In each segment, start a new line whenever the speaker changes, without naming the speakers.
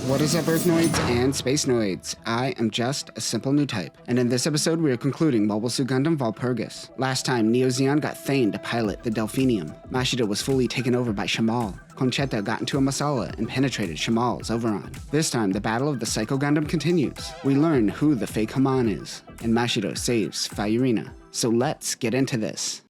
What is up, Earthnoids and Spacenoids? I am just a simple Newtype, and in this episode we are concluding Mobile Suit Gundam Walpurgis. Last time, Neo Zeon got Thane to pilot the Delphinium. Mashido was fully taken over by Shamal. Conchetta got into a Masala and penetrated Shamal's Over.On. This time, the battle of the Psycho Gundam continues. We learn who the fake Haman is, and Mashido saves Fayurina. So let's get into this.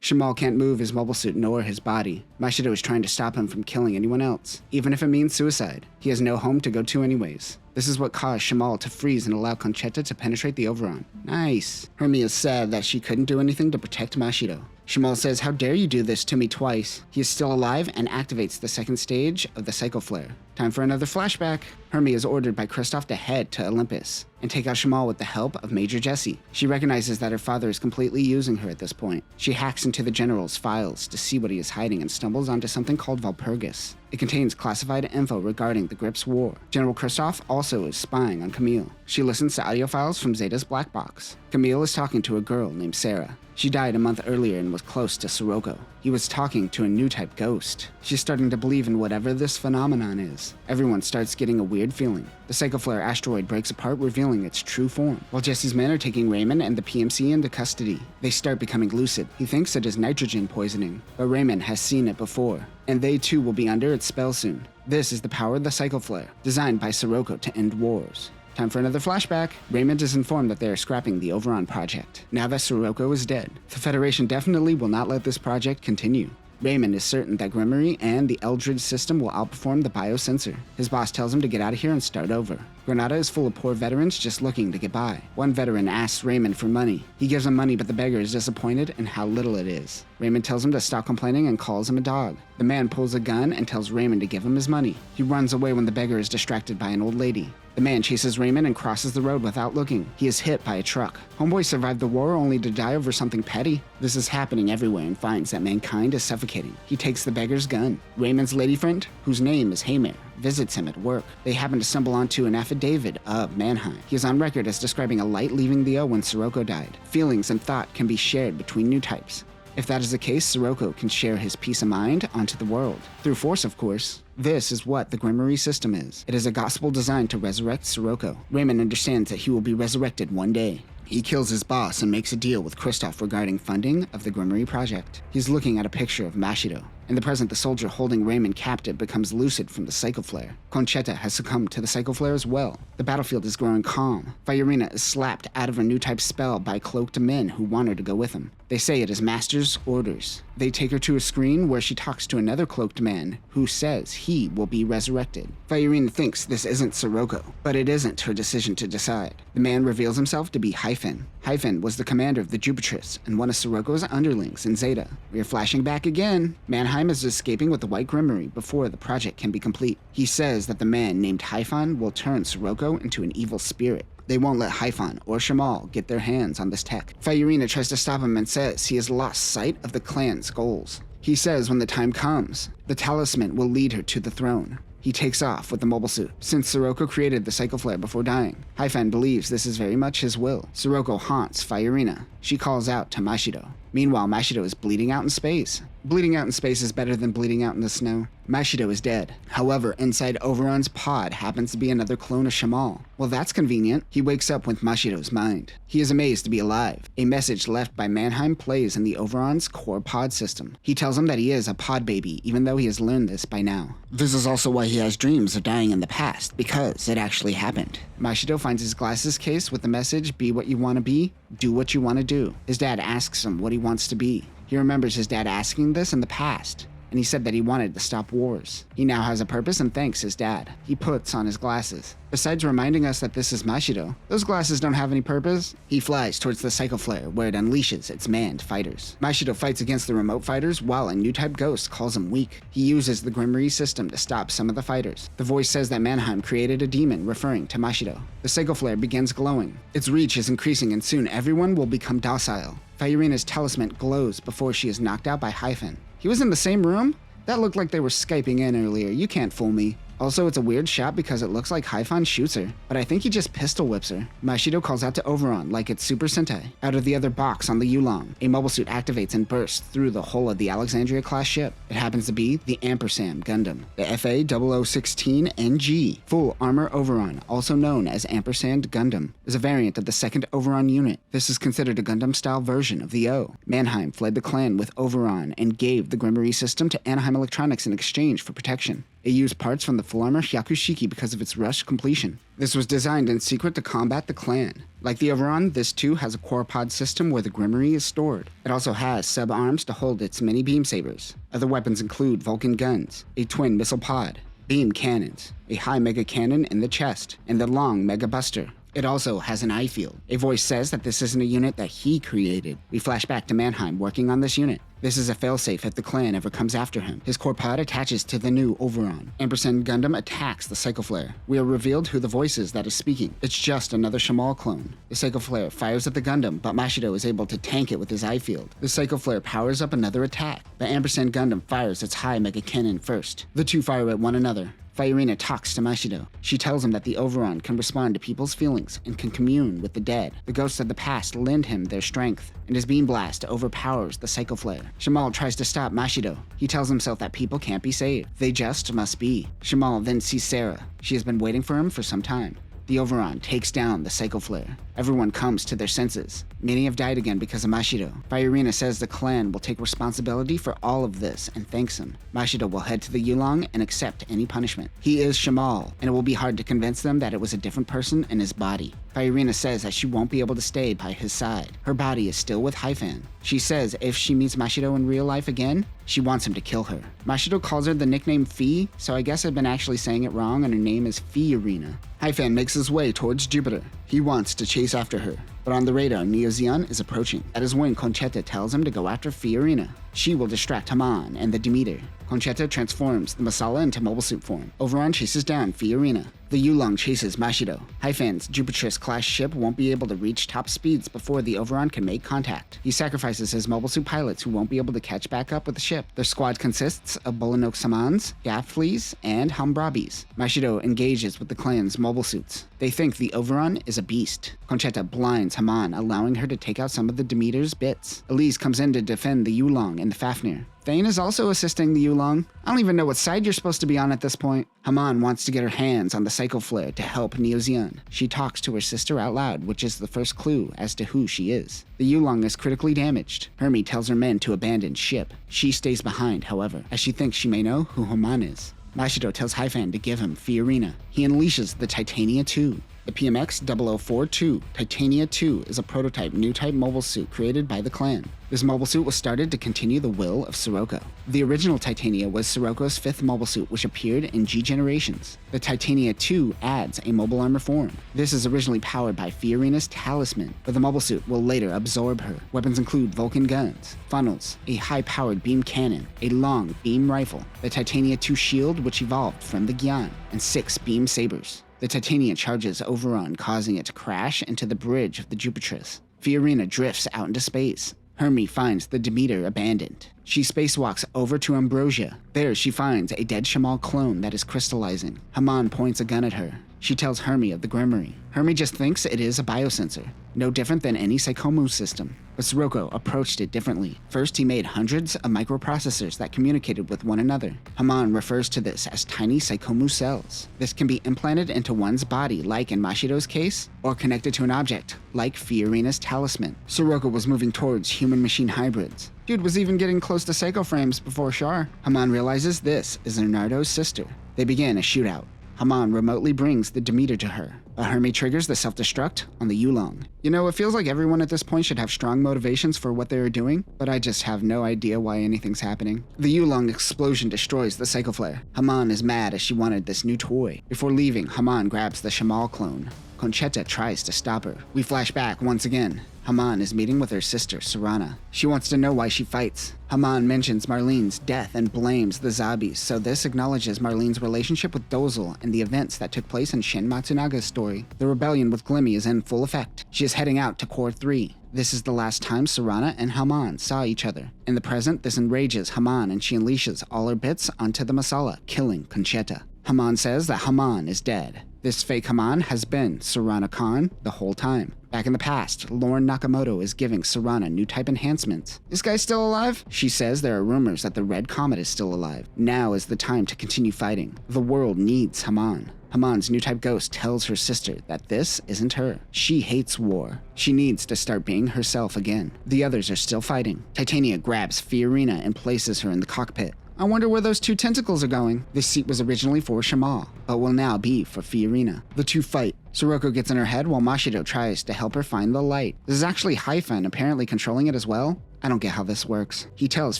Shamal can't move his mobile suit nor his body. Mashido is trying to stop him from killing anyone else, even if it means suicide. He has no home to go to anyways. This is what caused Shamal to freeze and allow Conchetta to penetrate the Over.On. Nice. Hermie is sad that she couldn't do anything to protect Mashido. Shamal says, "How dare you do this to me twice?" He is still alive and activates the second stage of the Psycho Flare. Time for another flashback. Hermie is ordered by Kristoff to head to Olympus and take out Shamal with the help of Major Jessie. She recognizes that her father is completely using her at this point. She hacks into the general's files to see what he is hiding and stumbles onto something called Walpurgis. It contains classified info regarding the Grip's war. General Kristoff also is spying on Camille. She listens to audio files from Zeta's black box. Camille is talking to a girl named Sarah. She died a month earlier and was close to Sirocco. He was talking to a Newtype ghost. She's starting to believe in whatever this phenomenon is. Everyone starts getting a weird feeling. The Psycho Flare asteroid breaks apart, revealing its true form. While Jesse's men are taking Raymond and the PMC into custody, they start becoming lucid. He thinks it is nitrogen poisoning, but Raymond has seen it before, and they too will be under its spell soon. This is the power of the Psycho Flare, designed by Sirocco to end wars. Time for another flashback. Raymond is informed that they are scrapping the Over.On project. Now that Sirocco is dead, the Federation definitely will not let this project continue. Raymond is certain that Grimoire and the Eldridge system will outperform the biosensor. His boss tells him to get out of here and start over. Granada is full of poor veterans just looking to get by. One veteran asks Raymond for money. He gives him money, but the beggar is disappointed in how little it is. Raymond tells him to stop complaining and calls him a dog. The man pulls a gun and tells Raymond to give him his money. He runs away when the beggar is distracted by an old lady. The man chases Raymond and crosses the road without looking. He is hit by a truck. Homeboy survived the war only to die over something petty. This is happening everywhere and finds that mankind is suffocating. He takes the beggar's gun. Raymond's lady friend, whose name is Haman, visits him at work. They happen to stumble onto an affidavit of Mannheim. He is on record as describing a light leaving the O when Sirocco died. Feelings and thought can be shared between Newtypes. If that is the case, Sirocco can share his peace of mind onto the world. Through force, of course. This is what the Grimoire system is. It is a gospel designed to resurrect Sirocco. Raymond understands that he will be resurrected one day. He kills his boss and makes a deal with Kristoff regarding funding of the Grimoire project. He's looking at a picture of Mashido. In the present, the soldier holding Raymond captive becomes lucid from the Psycho Flare. Conchetta has succumbed to the Psycho Flare as well. The battlefield is growing calm. Fayurina is slapped out of her Newtype spell by cloaked men who want her to go with him. They say it is Master's orders. They take her to a screen where she talks to another cloaked man who says he will be resurrected. Fayurina thinks this isn't Sirocco, but it isn't her decision to decide. The man reveals himself to be Hyphen. Hyphen was the commander of the Jupitress and one of Sirocco's underlings in Zeta. We are flashing back again. Mannheim is escaping with the White Grimoire before the project can be complete. He says that the man named Hyphen will turn Sirocco into an evil spirit. They won't let Hyphen or Shamal get their hands on this tech. Fayurina tries to stop him and says he has lost sight of the clan's goals. He says when the time comes, the talisman will lead her to the throne. He takes off with the mobile suit. Since Sirocco created the Psycho Flare before dying, Hyphen believes this is very much his will. Sirocco haunts Fayurina. She calls out to Mashido. Meanwhile, Mashido is bleeding out in space. Bleeding out in space is better than bleeding out in the snow. Mashido is dead. However, inside Over.On's pod happens to be another clone of Shamal. Well, that's convenient. He wakes up with Mashido's mind. He is amazed to be alive. A message left by Mannheim plays in the Over.On's core pod system. He tells him that he is a pod baby, even though he has learned this by now. This is also why he has dreams of dying in the past, because it actually happened. Mashido finds his glasses case with the message, "Be what you want to be, do what you want to do." His dad asks him what he wants to be. He remembers his dad asking this in the past, and he said that he wanted to stop wars. He now has a purpose and thanks his dad. He puts on his glasses. Besides reminding us that this is Mashido, those glasses don't have any purpose. He flies towards the Psycho Flare, where it unleashes its manned fighters. Mashido fights against the remote fighters, while a Newtype ghost calls him weak. He uses the Grimoire system to stop some of the fighters. The voice says that Mannheim created a demon, referring to Mashido. The Psycho Flare begins glowing. Its reach is increasing, and soon everyone will become docile. Fayurina's talisman glows before she is knocked out by Hyphen. He was in the same room? That looked like they were Skyping in earlier. You can't fool me. Also, it's a weird shot because it looks like Hyphen shoots her, but I think he just pistol whips her. Mashido calls out to Over.On like it's Super Sentai. Out of the other box on the Yulong, a mobile suit activates and bursts through the hull of the Alexandria-class ship. It happens to be the Ampersand Gundam, the FA0016NG, full armor Over.On, also known as Ampersand Gundam, is a variant of the second Over.On unit. This is considered a Gundam-style version of the O. Mannheim fled the clan with Over.On and gave the Grimmery system to Anaheim Electronics in exchange for protection. It used parts from the full armor Hyakushiki because of its rushed completion. This was designed in secret to combat the clan. Like the Over.On, this too has a quadrupod system where the Grimmery is stored. It also has sub-arms to hold its mini beam sabers. Other weapons include Vulcan guns, a twin missile pod, beam cannons, a high mega cannon in the chest, and the long mega buster. It also has an eye field. A voice says that this isn't a unit that he created. We flash back to Mannheim working on this unit. This is a failsafe if the clan ever comes after him. His core pod attaches to the new Over.On. Ampersand Gundam attacks the Psycho Flare. We are revealed who the voice is that is speaking. It's just another Shamal clone. The Psycho Flare fires at the Gundam, but Mashido is able to tank it with his eye field. The Psycho Flare powers up another attack, but Ampersand Gundam fires its high mega cannon first. The two fire at one another. Fire talks to Mashido. She tells him that the Over.On can respond to people's feelings and can commune with the dead. The ghosts of the past lend him their strength, and his beam blast overpowers the Psycho Flare. Shamal tries to stop Mashido. He tells himself that people can't be saved. They just must be. Shamal then sees Sarah. She has been waiting for him for some time. The Over.On takes down the Psycho Flare. Everyone comes to their senses. Many have died again because of Mashido. Fire says the clan will take responsibility for all of this and thanks him. Mashido will head to the Yulong and accept any punishment. He is Shamal, and it will be hard to convince them that it was a different person in his body. Fire says that she won't be able to stay by his side. Her body is still with Hyphen. She says if she meets Mashido in real life again, she wants him to kill her. Mashido calls her the nickname Fee, so I guess I've been actually saying it wrong and her name is Fiorina. Hyphen makes his way towards Jupiter. He wants to chase after her, but on the radar, Neo-Zeon is approaching. That is when Conchetta tells him to go after Fiorina. She will distract Haman and the Demeter. Conchetta transforms the Masala into mobile suit form. Over.On chases down Fiorina. The Yulong chases Mashido. Hyphen's Jupiterus-class ship won't be able to reach top speeds before the Over.On can make contact. He sacrifices his mobile suit pilots who won't be able to catch back up with the ship. Their squad consists of Bolanok Samans, Gaffleys, and Hambrabis. Mashido engages with the clan's mobile suits. They think the Over.On is a beast. Conchetta blinds Haman, allowing her to take out some of the Demeter's bits. Elise comes in to defend the Yulong and the Fafnir. Thane is also assisting the Yulong. I don't even know what side you're supposed to be on at this point. Haman wants to get her hands on the Psycho Flare to help Neo-Zeon. She talks to her sister out loud, which is the first clue as to who she is. The Yulong is critically damaged. Hermie tells her men to abandon ship. She stays behind, however, as she thinks she may know who Haman is. Mashido tells Hyphen to give him Fiorina. He unleashes the Titania 2. The PMX-0042 Titania 2 is a prototype Newtype mobile suit created by the clan. This mobile suit was started to continue the will of Sirocco. The original Titania was Sirocco's 5th mobile suit, which appeared in G Generations. The Titania 2 adds a mobile armor form. This is originally powered by Fiorina's talisman, but the mobile suit will later absorb her. Weapons include Vulcan guns, funnels, a high-powered beam cannon, a long beam rifle, the Titania 2 shield, which evolved from the Gyan, and 6 beam sabers. The Titania charges Over.On, causing it to crash into the bridge of the Jupiterus. Fiorina drifts out into space. Hermie finds the Demeter abandoned. She spacewalks over to Ambrosia. There she finds a dead Shamal clone that is crystallizing. Haman points a gun at her. She tells Hermie of the Grimmery. Hermie just thinks it is a biosensor, no different than any Psychomu system. But Sirocco approached it differently. First, he made hundreds of microprocessors that communicated with one another. Haman refers to this as tiny Psychomu cells. This can be implanted into one's body, like in Mashido's case, or connected to an object, like Fiorina's talisman. Sirocco was moving towards human-machine hybrids. Dude was even getting close to Psycho frames before Char. Haman realizes this is Leonardo's sister. They begin a shootout. Haman remotely brings the Demeter to her, but Hermie triggers the self-destruct on the Yulong. You know, it feels like everyone at this point should have strong motivations for what they are doing, but I just have no idea why anything's happening. The Yulong explosion destroys the Psycho Flare. Haman is mad as she wanted this new toy. Before leaving, Haman grabs the Shamal clone. Conchetta tries to stop her. We flash back once again. Haman is meeting with her sister, Sarana. She wants to know why she fights. Haman mentions Marlene's death and blames the Zabis, so this acknowledges Marlene's relationship with Dozel and the events that took place in Shin Matsunaga's story. The rebellion with Glimmy is in full effect. She is heading out to Core 3. This is the last time Sarana and Haman saw each other. In the present, this enrages Haman and she unleashes all her bits onto the Masala, killing Conchetta. Haman says that Haman is dead. This fake Haman has been Sarana Khan the whole time. Back in the past, Lauren Nakamoto is giving Sarana Newtype enhancements. This guy's still alive? She says there are rumors that the Red Comet is still alive. Now is the time to continue fighting. The world needs Haman. Haman's Newtype ghost tells her sister that this isn't her. She hates war. She needs to start being herself again. The others are still fighting. Titania grabs Fiorina and places her in the cockpit. I wonder where those two tentacles are going. This seat was originally for Shama, but will now be for Fiorina. The two fight. Sirocco gets in her head while Mashido tries to help her find the light. This is actually Hyphen apparently controlling it as well. I don't get how this works. He tells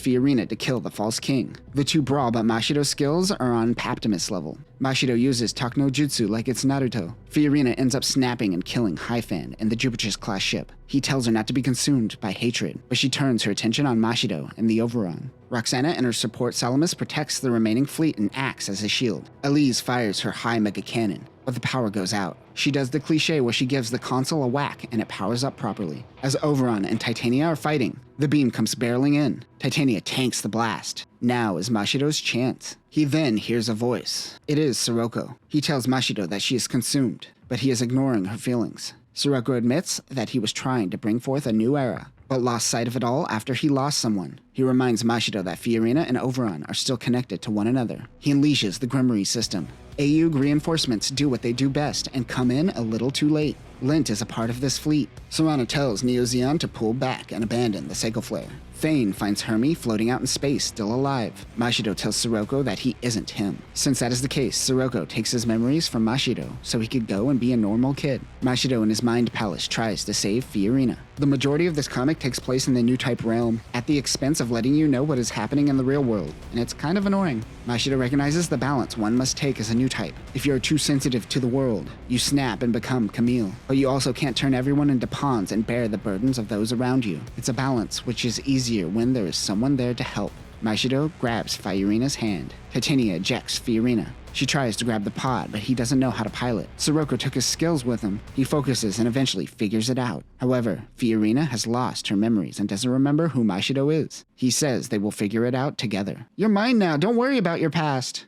Fiorina to kill the false king. The two brawl, but Mashido's skills are on Paptimus level. Mashido uses Takno Jutsu like it's Naruto. Fiorina ends up snapping and killing Hyphen in the Jupiter's-class ship. He tells her not to be consumed by hatred, but she turns her attention on Mashido and the Over.On. Roxana and her support Salamis protects the remaining fleet and acts as a shield. Elise fires her high mega cannon, but the power goes out. She does the cliche where she gives the console a whack and it powers up properly. As Over.On and Titania are fighting, the beam comes barreling in. Titania tanks the blast. Now is Mashido's chance. He then hears a voice. It is Sirocco. He tells Mashido that she is consumed, but he is ignoring her feelings. Sirocco admits that he was trying to bring forth a new era, but lost sight of it all after he lost someone. He reminds Mashido that Fiorina and Over.On are still connected to one another. He unleashes the Grimoire system. AUG reinforcements do what they do best and come in a little too late. Lint is a part of this fleet. Serana tells Neo Zeon to pull back and abandon the Seiko Flare. Thane finds Hermie floating out in space, still alive. Mashido tells Sirocco that he isn't him. Since that is the case, Sirocco takes his memories from Mashido so he could go and be a normal kid. Mashido in his mind palace tries to save Fiorina. The majority of this comic takes place in the Newtype realm, at the expense of letting you know what is happening in the real world, and it's kind of annoying. Mashido recognizes the balance one must take as a Newtype. If you're too sensitive to the world, you snap and become Camille, but you also can't turn everyone into pawns and bear the burdens of those around you. It's a balance which is easier when there is someone there to help. Mashido grabs Fiorina's hand. Titania ejects Fiorina. She tries to grab the pod, but he doesn't know how to pilot. Sirocco took his skills with him. He focuses and eventually figures it out. However, Fiorina has lost her memories and doesn't remember who Mashido is. He says they will figure it out together. You're mine now, don't worry about your past.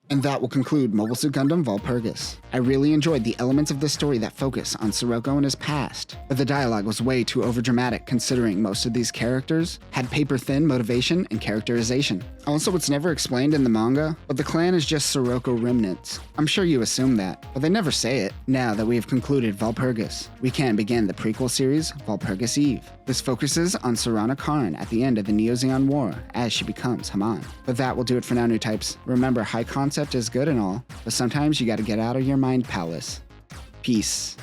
And that will conclude Mobile Suit Gundam Walpurgis. I really enjoyed the elements of this story that focus on Sirocco and his past, but the dialogue was way too overdramatic considering most of these characters had paper-thin motivation and characterization. Also, it's never explained in the manga, but the clan is just Sirocco remnants. I'm sure you assume that, but they never say it. Now that we have concluded Walpurgis, we can begin the prequel series, Walpurgis Eve. This focuses on Sarana Khan at the end of the Neo Zeon War as she becomes Haman. But that will do it for now, Newtypes. Remember, high concept is good and all, but sometimes you gotta get out of your mind palace. Peace.